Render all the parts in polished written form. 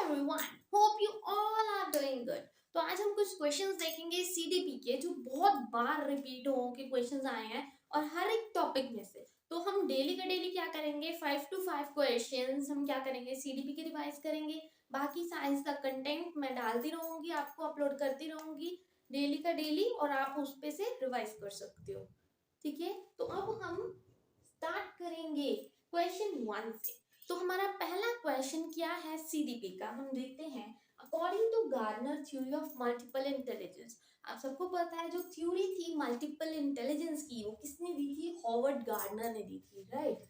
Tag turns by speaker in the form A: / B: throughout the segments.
A: everyone, hope you all are doing good. तो आज हम कुछ क्वेश्चंस देखेंगे सीडीपी के जो बहुत बार रिपीट हो के क्वेश्चंस आए हैं और हर एक टॉपिक में से। तो हम डेली का डेली क्या करेंगे 5 to 5 क्वेश्चंस हम क्या करेंगे सीडीपी के रिवाइज करेंगे। बाकी साइंस का कंटेंट मैं डालती रहूंगी, आपको अपलोड करती रहूंगी डेली का डेली और आप उस पे से रिवाइज कर सकते हो। ठीक है, तो अब हम स्टार्ट करेंगे क्वेश्चन 1 से। तो हमारा पहला क्वेश्चन क्या है सीडीपी का, हम देखते हैं। According to Garner theory of multiple intelligence, आप सबको पता है जो थ्योरी थी मल्टीपल इंटेलिजेंस की वो किसने दी थी, हॉवर्ड गार्नर ने दी थी, राइट।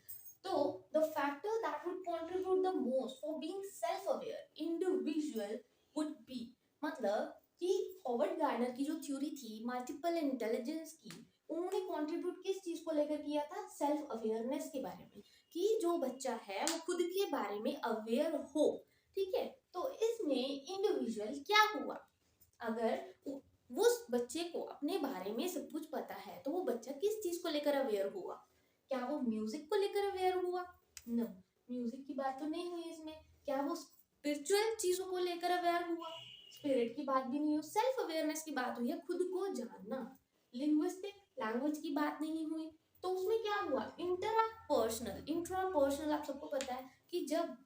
A: तो the factor that would contribute the most for being self aware individual would be, मतलब कि हॉवर्ड गार्नर की जो थ्योरी थी मल्टीपल इंटेलिजेंस की, उन्होंने कंट्रीब्यूट किस चीज को लेकर किया था, सेल्फ अवेयरनेस के बारे में, कि जो बच्चा है वो खुद के बारे में अवेयर हो। ठीक है, तो इसमें इंडिविजुअल क्या हुआ, अगर उस बच्चे को अपने बारे में सब कुछ पता है तो वो बच्चा किस चीज को लेकर अवेयर हुआ, क्या वो म्यूजिक को लेकर अवेयर हुआ, नो, म्यूजिक की बात तो नहीं हुई इसमें। क्या वो स्पिरिचुअल चीजों को लेकर अवेयर हुआ, स्पिरिट की बात भी नहीं हुई। सेल्फ अवेयरनेस की बात हुई है, खुद को जानना। लिंग्विस्टिक, लैंग्वेज की बात नहीं हुई। तो उसमें क्या हुआ, इंट्रापर्सनल आप सबको पता है कि जब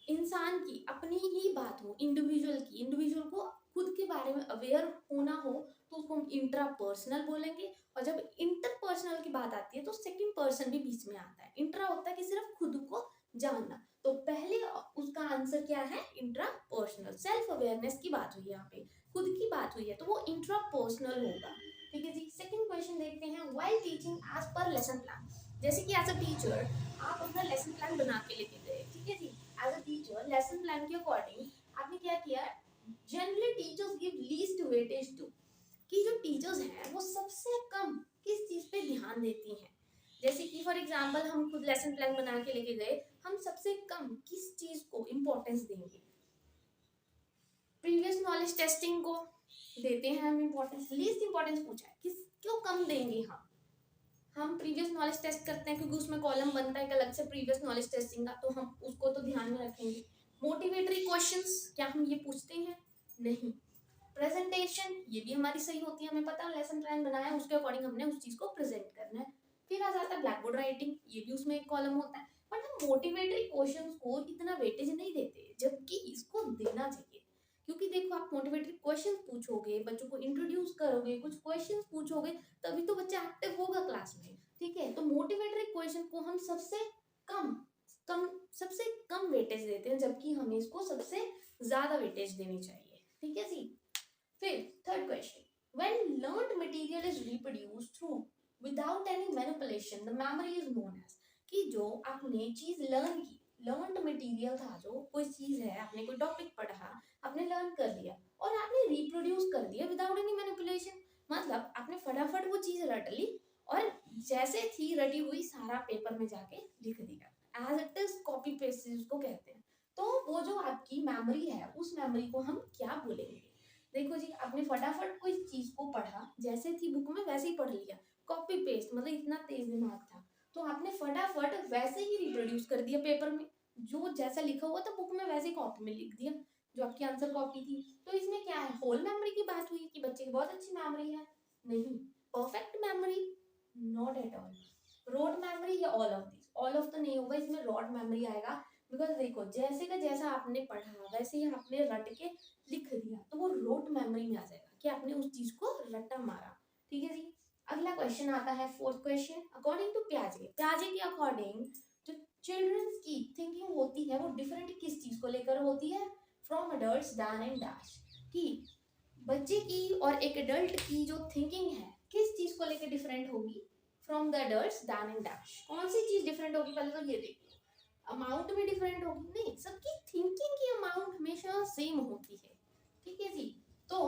A: इंसान की अपनी ही बात हो, इंडिविजुअल को खुद के बारे में अवेयर होना हो तो उसको हम इंट्रापर्सनल बोलेंगे। और जब इंटरपर्सनल की बात आती है तो सेकंड पर्सन भी बीच में आता है। इंट्रा होता है कि सिर्फ खुद को जानना, तो पहले उसका आंसर क्या है, इंट्रापर्सनल। सेल्फ अवेयरनेस की बात हुई है, यहाँ पे खुद की बात हुई है तो वो इंट्रापर्सनल होगा। ठीक है जी, सेकंड क्वेश्चन देखते हैं। While teaching as per lesson plan, जैसे कि एज अ टीचर आप अपना लेसन प्लान बना के लेके गए, ठीक है जी। As a teacher lesson plan के अकॉर्डिंग आपने क्या किया, generally teachers give least weightage to, कि जो टीचर्स हैं वो सबसे कम किस चीज पे ध्यान देती हैं। जैसे कि फॉर एग्जांपल हम खुद लेसन प्लान बना के लेके गए, हम सबसे कम किस चीज को इंपॉर्टेंस देंगे, प्रीवियस नॉलेज टेस्टिंग को देते हैं हम इंपॉर्टेंस, लीस्ट इंपॉर्टेंस पूछा है किस क्यों कम देंगे हम प्रीवियस नॉलेज टेस्ट करते हैं क्योंकि उसमें कॉलम बनता है एक अलग से प्रीवियस नॉलेज टेस्टिंग का, तो हम उसको तो ध्यान में रखेंगे। मोटिवेटरी क्वेश्चंस क्या हम ये पूछते हैं, नहीं। प्रेजेंटेशन ये भी हमारी सही होती है, हमें पता है लेसन प्लान बनाया है उसके अकॉर्डिंग हमने उस चीज को प्रेजेंट करना है। फिर आ जाता है ब्लैक बोर्ड राइटिंग, ये भी उसमें एक कॉलम होता है। बट हम मोटिवेटरी क्वेश्चंस को इतना वेटेज नहीं देते जबकि इसको देना चाहिए। क्योंकि देखो आप मोटिवेटरी क्वेश्चंस पूछोगे, बच्चों को इंट्रोड्यूस करोगे, कुछ क्वेश्चंस पूछोगे, तभी तो बच्चा एक्टिव होगा क्लास में। ठीक है, तो मोटिवेटरी क्वेश्चन को हम कम सबसे कम वेटेज देते हैं जबकि हमें इसको सबसे ज्यादा वेटेज देनी चाहिए। ठीक है जी। फिर third question, when learned material is reproduced through without any manipulation the memory is known as, कि जो आपने चीज लर्न की, लर्न्ड मटेरियल था, जो कोई चीज है आपने कोई टॉपिक पढ़ा, आपने लर्न कर लिया और आपने रिप्रोड्यूस कर दिया विदाउट एनी मैनिपुलेशन, मतलब आपने फटाफट वो चीज रट ली और जैसे थी रटी हुई सारा पेपर में जाके लिख दिया, as it is copy paste उसको कहते हैं। तो वो जो आपकी मेमोरी है उस मेमोरी को हम क्या बोलेंगे। देखो जी, आपने फटाफट कोई चीज को पढ़ा, जैसे थी बुक में वैसे ही पढ़ लिया, कॉपी पेस्ट मतलब इतना तेज दिमाग था, तो आपने फटाफट वैसे ही रिप्रोड्यूस कर दिया पेपर में, जो जैसा लिखा हुआ था बुक में वैसे ही कॉपी में लिख दिया जो आपकी आंसर कॉपी थी। तो इसमें क्या है, होल मेमोरी की बात हुई कि बच्चे की बहुत अच्छी मेमोरी है, नहीं। Perfect memory, not at all. Rod memory या ऑल ऑफ तो नहीं होगा, इसमें रॉड मेमोरी आएगा। बिकॉज देखो जैसे का जैसा आपने पढ़ा वैसे ही आपने रट के लिख दिया, तो वो रोट मेमोरी में आ जाएगा कि आपने उस चीज को रटा मारा। ठीक है जी। अगला क्वेश्चन आता है फोर्थ क्वेश्चन, अकॉर्डिंग टू प्याजे के अकॉर्डिंग जो चिल्ड्रंस की थिंकिंग होती है वो डिफरेंट किस चीज को लेकर होती है, from adults Dan and dash, कि बच्चे की और एक एडल्ट की जो थिंकिंग है किस चीज को लेकर डिफरेंट होगी, from the adults Dan and dash. कौन सी चीज डिफरेंट होगी, पहले तो ये देखिए, अमाउंट में डिफरेंट होगी नहीं, सबकी थिंकिंग की अमाउंट हमेशा सेम होती है। ठीक है जी। तो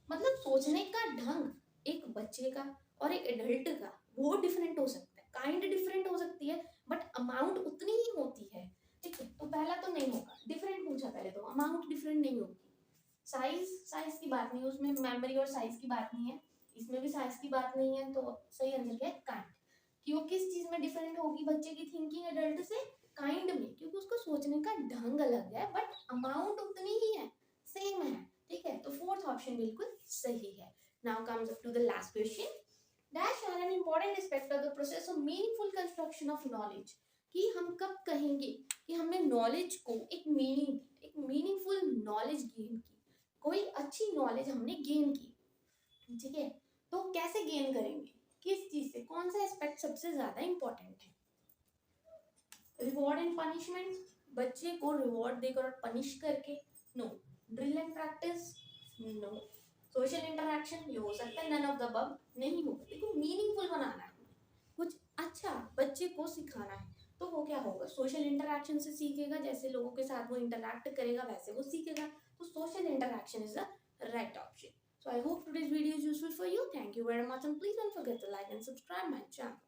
A: मतलब सोचने का ढंग एक बच्चे का और एक एडल्ट का वो डिफरेंट हो सकता है, काइंड डिफरेंट हो सकती है, बट अमाउंट उतनी ही होती है। ठीक है, तो पहला तो नहीं होगा, डिफरेंट पूछा पहले तो, अमाउंट डिफरेंट नहीं होगी। साइज की बात नहीं है उसमें, मेमोरी और साइज की बात नहीं है, इसमें भी साइज की बात नहीं है, तो सही आंसर क्या है, काइंड। कि वो किस चीज में डिफरेंट होगी बच्चे की थिंकिंग एडल्ट से, काइंड में, क्योंकि उसको सोचने का ढंग अलग है बट अमाउंट उतनी ही है, सेम है, ठीक है। तो फोर्थ ऑप्शन बिल्कुल सही है। Now comes up to the last question, dash are an important aspect of the process of meaningful construction of knowledge, कि हम कब कहेंगे कि हमने नॉलेज को एक मीनिंगफुल नॉलेज गेन की, कोई अच्छी नॉलेज हमने गेन की, ठीक है। तो कैसे गेन करेंगे, किस चीज से, कौन सा एस्पेक्ट सबसे ज्यादा इंपॉर्टेंट है? रिवॉर्ड एंड पनिशमेंट, बच्चे को रिवॉर्ड देकर और पनिश करके, no. Drill and practice, no. Social interaction, ये हो सकता है, नन ऑफ द अबव नहीं होगा। देखो मीनिंगफुल बनाना है, कुछ अच्छा बच्चे को सिखाना है, तो वो क्या होगा, सोशल इंटरैक्शन से सीखेगा, जैसे लोगों के साथ वो इंटरैक्ट करेगा वैसे वो सीखेगा, तो social interaction is the right option. So I hope today's video is useful for you. Thank you very much and please don't forget to like and subscribe my channel.